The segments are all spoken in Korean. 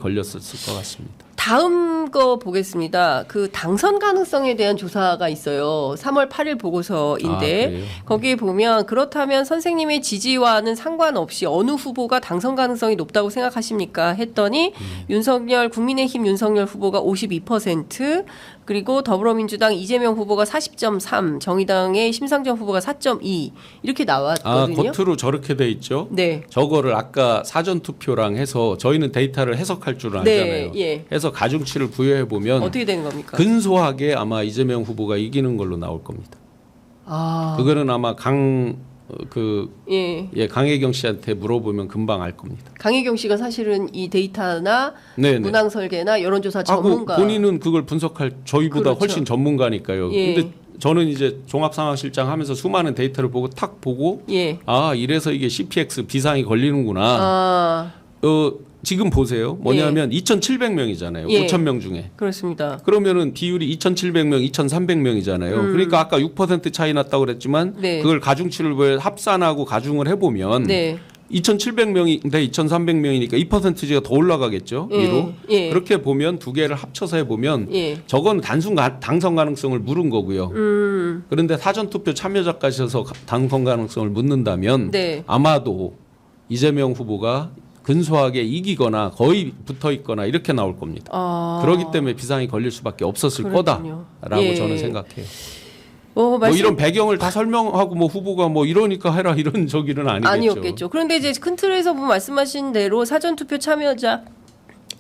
걸렸었을 것 같습니다. 다음 거 보겠습니다. 그 당선 가능성에 대한 조사가 있어요. 3월 8일 보고서인데 거기에 보면 그렇다면 선생님의 지지와는 상관없이 어느 후보가 당선 가능성이 높다고 생각하십니까? 했더니 윤석열 국민의힘 윤석열 후보가 52% 그리고 더불어민주당 이재명 후보가 40.3, 정의당의 심상정 후보가 4.2 이렇게 나왔거든요. 겉으로 저렇게 돼 있죠. 네. 저거를 아까 사전 투표랑 해서 저희는 데이터를 해석할 줄 알잖아요. 예. 해서 가중치를 부여해 보면 어떻게 되는 겁니까? 근소하게 아마 이재명 후보가 이기는 걸로 나올 겁니다. 그거는 아마 강혜경 씨한테 물어보면 금방 알 겁니다. 강혜경 씨가 사실은 이 데이터나 네네. 문항 설계나 여론조사 전문가. 본인은 그걸 분석할 저희보다 그렇죠. 훨씬 전문가니까요. 예. 근데 저는 이제 종합상황실장 하면서 수많은 데이터를 보고 탁 보고 이래서 이게 CPX 비상이 걸리는구나. 지금 보세요. 뭐냐면 2,700명이잖아요. 5,000명 중에. 그렇습니다. 그러면은 비율이 2,700명, 2,300명이잖아요. 그러니까 아까 6% 차이 났다고 그랬지만 그걸 가중치를 합산하고 가중을 해보면 2,700명이 대 2,300명이니까 2%가 더 올라가겠죠. 위로. 그렇게 보면 두 개를 합쳐서 해보면 저건 단순 당선 가능성을 물은 거고요. 그런데 사전투표 참여자까지 해서 당선 가능성을 묻는다면 아마도 이재명 후보가 근소하게 이기거나 거의 붙어 있거나 이렇게 나올 겁니다. 그렇기 때문에 비상이 걸릴 수밖에 없었을 거다라고 저는 생각해요. 뭐 이런 배경을 다 설명하고 뭐 후보가 뭐 이러니까 해라 이런 저기는 아니었겠죠. 그런데 이제 큰 틀에서 보면 말씀하신 대로 사전투표 참여자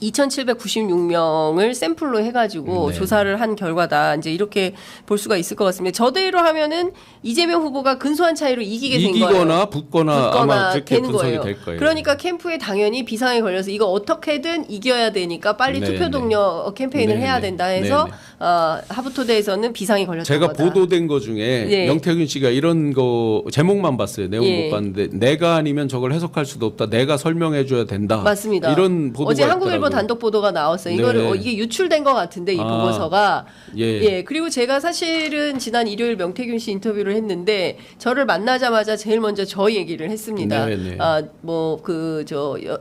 2,796명을 샘플로 해가지고 조사를 한 결과다. 이제 이렇게 볼 수가 있을 것 같습니다. 저대로 하면은 이재명 후보가 근소한 차이로 이기게 된 거예요. 이기거나 붙거나 아마 그렇게 분석이 될 거예요. 그러니까 캠프에 당연히 비상이 걸려서 이거 어떻게든 이겨야 되니까 빨리 투표 동료 캠페인을 해야 된다 해서 하부토대에서는 비상이 걸렸던 제가 거다. 보도된 거 중에 명태균 씨가 이런 거 제목만 봤어요. 내용 못 봤는데 내가 아니면 저걸 해석할 수도 없다. 내가 설명해 줘야 된다. 맞습니다. 이런 보도가 어제 한국일보 있더라고요. 단독 보도가 나왔어요. 이거를 이게 유출된 것 같은데 이 보고서가 그리고 제가 사실은 지난 일요일 명태균 씨 인터뷰를 했는데 저를 만나자마자 제일 먼저 저 얘기를 했습니다.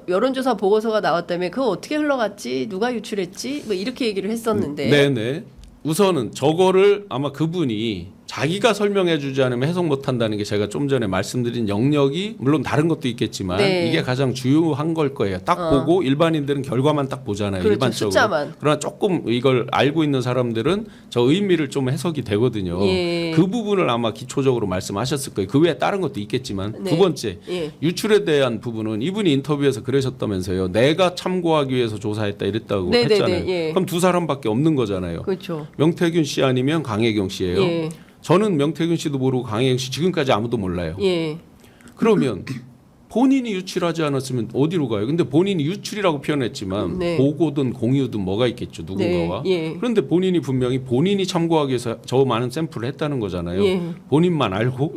여론조사 보고서가 나왔다며 그거 어떻게 흘러갔지? 누가 유출했지? 뭐 이렇게 얘기를 했었는데. 우선은 저거를 아마 그분이 자기가 설명해 주지 않으면 해석 못 한다는 게 제가 좀 전에 말씀드린 영역이 물론 다른 것도 있겠지만 이게 가장 주요한 걸 거예요. 딱 보고 일반인들은 결과만 딱 보잖아요. 그렇죠, 일반적으로. 숫자만. 그러나 조금 이걸 알고 있는 사람들은 저 의미를 좀 해석이 되거든요. 그 부분을 아마 기초적으로 말씀하셨을 거예요. 그 외에 다른 것도 있겠지만 두 번째 유출에 대한 부분은 이분이 인터뷰에서 그러셨다면서요. 내가 참고하기 위해서 조사했다 이랬다고 했잖아요. 그럼 두 사람밖에 없는 거잖아요. 그렇죠. 명태균 씨 아니면 강혜경 씨예요. 저는 명태균 씨도 모르고 강혜경 씨 지금까지 아무도 몰라요. 그러면 본인이 유출하지 않았으면 어디로 가요? 근데 본인이 유출이라고 표현했지만 보고든 공유든 뭐가 있겠죠. 누군가와. 그런데 본인이 분명히 본인이 참고하기 위해서 저 많은 샘플을 했다는 거잖아요. 본인만 알고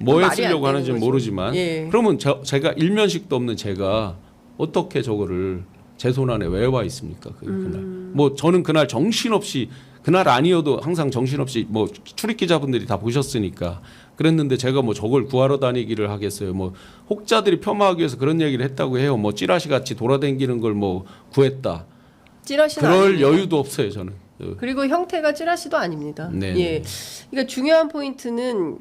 뭐에 쓰려고 하는지는 모르지만 그러면 제가 일면식도 없는 제가 어떻게 저거를 제 손 안에 왜 와 있습니까? 그날. 뭐 저는 그날 정신없이 그날 아니어도 항상 정신없이 뭐 출입 기자분들이 다 보셨으니까 그랬는데 제가 뭐 저걸 구하러 다니기를 하겠어요. 뭐 혹자들이 폄하하기 위해서 그런 얘기를 했다고 해요. 뭐 찌라시 같이 돌아다니는 걸 뭐 구했다. 찌라시는 그럴 아닙니다. 여유도 없어요, 저는. 그리고 형태가 찌라시도 아닙니다. 네. 그러니까 중요한 포인트는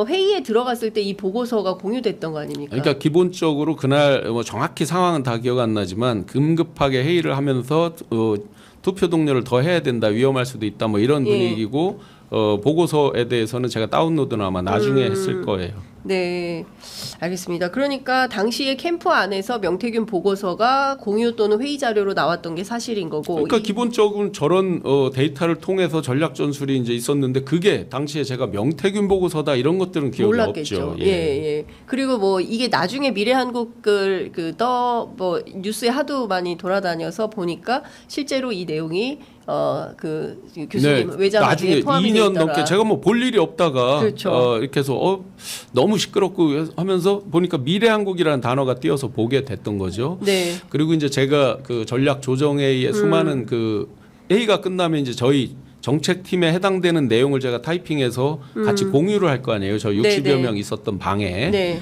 회의에 들어갔을 때 이 보고서가 공유됐던 거 아닙니까? 그러니까 기본적으로 그날 뭐 정확히 상황은 다 기억 안 나지만 급하게 회의를 하면서 투표 동료를 더 해야 된다, 위험할 수도 있다, 뭐 이런 분위기고 보고서에 대해서는 제가 다운로드는 아마 나중에 했을 거예요. 네, 알겠습니다. 그러니까 당시에 캠프 안에서 명태균 보고서가 공유 또는 회의 자료로 나왔던 게 사실인 거고. 그러니까 기본적으로 저런 데이터를 통해서 전략 전술이 이제 있었는데 그게 당시에 제가 명태균 보고서다 이런 것들은 기억이 몰랐겠죠. 없죠. 그리고 뭐 이게 나중에 미래한국을 뭐 뉴스에 하도 많이 돌아다녀서 보니까 실제로 이 내용이 교수님 외장하드에 포함이 돼 2년 있더라. 넘게 제가 뭐 볼 일이 없다가 이렇게 해서 너무 시끄럽고 하면서 보니까 미래한국이라는 단어가 띄어서 보게 됐던 거죠. 그리고 이제 제가 그 전략 조정회의에 수많은 그 회의가 끝나면 이제 저희 정책팀에 해당되는 내용을 제가 타이핑해서 같이 공유를 할 거 아니에요. 저 60여 명 있었던 방에.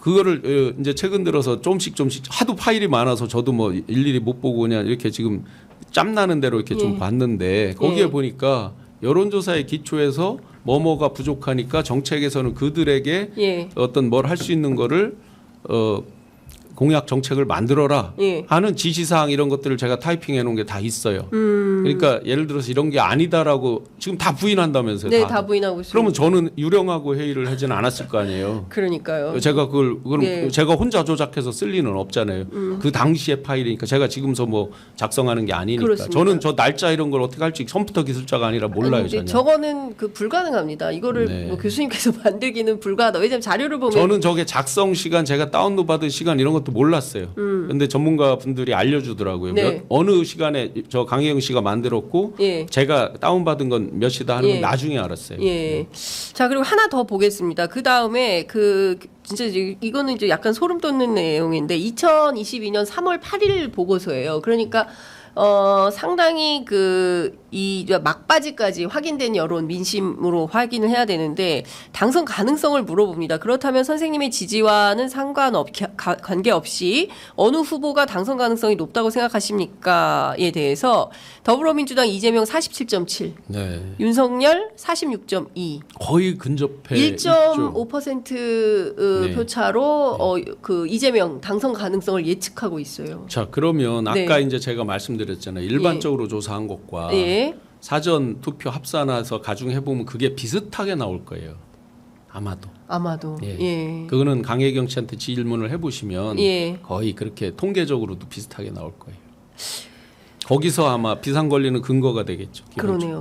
그거를 이제 최근 들어서 조금씩 하도 파일이 많아서 저도 뭐 일일이 못 보고 그냥 이렇게 지금 짬나는 대로 이렇게 좀 봤는데 거기에 보니까 여론조사에 기초해서 뭐뭐가 부족하니까 정책에서는 그들에게 어떤 뭘 할 수 있는 거를 공약 정책을 만들어라 하는 지시사항 이런 것들을 제가 타이핑해 놓은 게 다 있어요. 그러니까 예를 들어서 이런 게 아니다라고 지금 다 부인한다면서요. 네, 다 부인하고 있습니다. 그러면 저는 유령하고 회의를 하지는 않았을 거 아니에요. 그러니까요. 제가 그걸 제가 혼자 조작해서 쓸 리는 없잖아요. 그 당시의 파일이니까 제가 지금서 뭐 작성하는 게 아니니까. 그렇습니다. 저는 저 날짜 이런 걸 어떻게 할지 컴퓨터 기술자가 아니라 몰라요. 아니, 저거는 그 불가능합니다. 이거를 뭐 교수님께서 만들기는 불가하다. 왜냐하면 자료를 보면 저는 저게 작성 시간 제가 다운로드 받은 시간 이런 것도 몰랐어요. 근데 전문가 분들이 알려주더라고요. 어느 시간에 저 강혜영 씨가 만들었고 제가 다운받은 건 몇 시다 하는 건 나중에 알았어요. 자, 그리고 하나 더 보겠습니다. 그 다음에 진짜 이거는 이제 약간 소름 돋는 내용인데 2022년 3월 8일 보고서예요. 그러니까 상당히 이 막바지까지 확인된 여론 민심으로 확인을 해야 되는데 당선 가능성을 물어봅니다. 그렇다면 선생님의 지지와는 관계없이 어느 후보가 당선 가능성이 높다고 생각하십니까?에 대해서 더불어민주당 이재명 47.7, 윤석열 46.2, 거의 근접해 1.5% 표차로 이재명 당선 가능성을 예측하고 있어요. 자, 그러면 아까 이제 제가 말씀드렸잖아요. 일반적으로 조사한 것과 사전 투표 합산해서 가중해 보면 그게 비슷하게 나올 거예요. 아마도. 그거는 강혜경 씨한테 질문을 해보시면 거의 그렇게 통계적으로도 비슷하게 나올 거예요. 거기서 아마 비상 걸리는 근거가 되겠죠. 그러네요.